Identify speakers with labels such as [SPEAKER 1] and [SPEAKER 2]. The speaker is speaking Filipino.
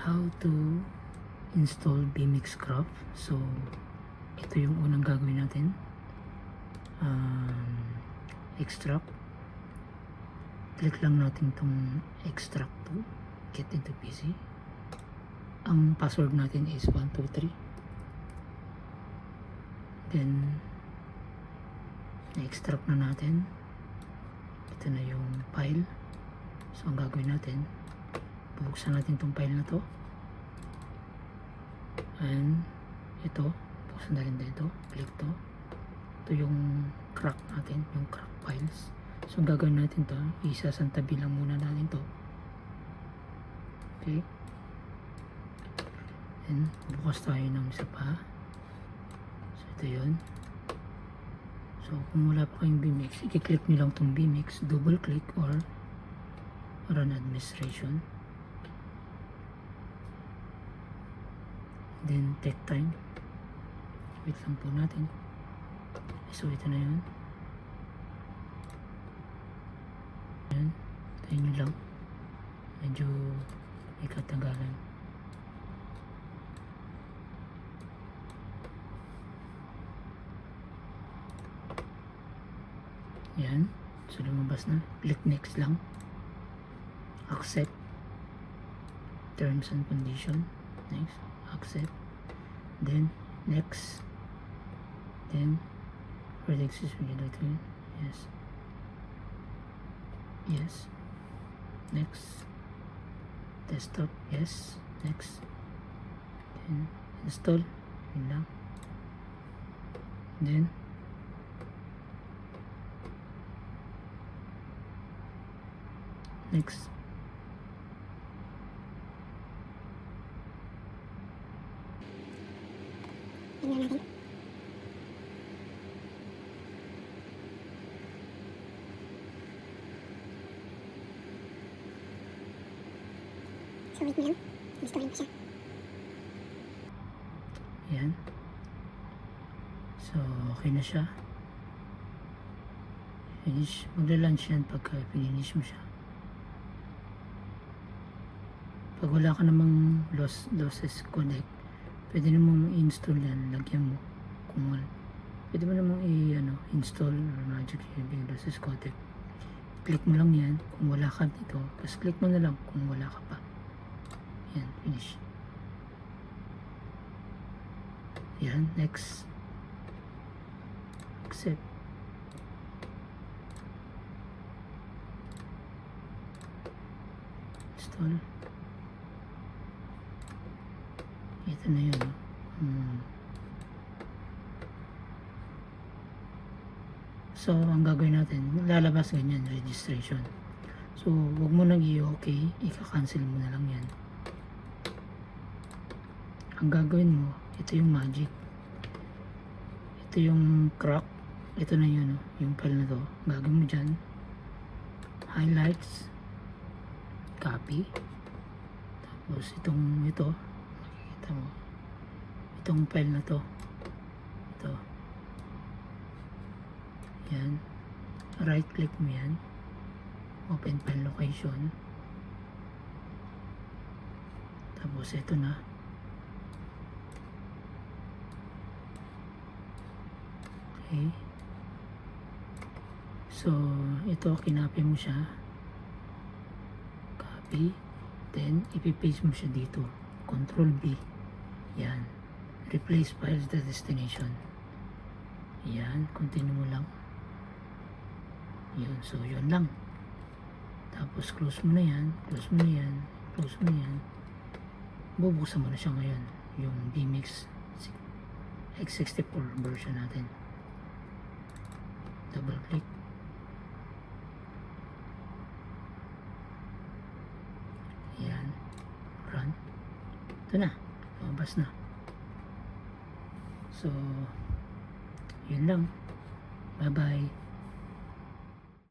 [SPEAKER 1] how to install vMix Craft. So ito yung unang gagawin natin. Extract, click lang natin tong extract to get into PC. Ang password natin is 123. Then na-extract na natin. Ito na yung file. So ang gagawin natin, bubuksan natin tong file na to, and ito buksan na rin dito, click to. Ito yung crack natin, yung crack files. So ang gagawin natin to, isasantabi lang muna natin to. Okay, and bukas tayo ng isa pa. So ito yun. So kung wala pa kayong vMix, i-click nyo lang tong vMix, double click or run administration, then take time, wait lang po natin. So ito na yun. Ayan, tayo nyo lang, medyo may katagalan. Yan, so lumabas na. Click next lang, accept terms and condition, next, accept, then next, then predicts is regulated, yes, yes, next, desktop, yes, next, then install, yun lang, then next.
[SPEAKER 2] Tingnan natin. So wait mo lang, installin ko siya.
[SPEAKER 1] Yan. So okay na siya. Finish. Magla-launch yan pagka finish mo siya. Pag wala ka namang lossless codec, pwede namang i-install yan, lagyan mo. Kung wala, pwede mo namang i-install Magic Using lossless codec. Click mo lang yan kung wala ka dito, tapos click mo na lang kung wala ka pa. Yan, finish. Yan, next. Accept. Install. Ito na yun. So ang gagawin natin, lalabas ganyan, registration. So huwag mo nang i-okay, ika-cancel mo na lang yan. Ang gagawin mo, ito yung magic, ito yung crack, ito na yun, yung file na to. Gagawin mo dyan, highlights, copy, tapos ito, makikita mo itong file na to, ito, yan, right click mo yan, open file location, tapos ito na, okay. So ito, kinopy mo siya, copy, then ipipaste mo siya dito, Control B, yan, replace files the destination, yan, continue mo lang, yun. So yun lang, tapos close mo na yan, close mo na yan, close mo na yan. Bubuksan mo na siya ngayon, yung vMix x64 version natin. Double click, yan, run, ito na, lumabas na. So yun lang, bye bye.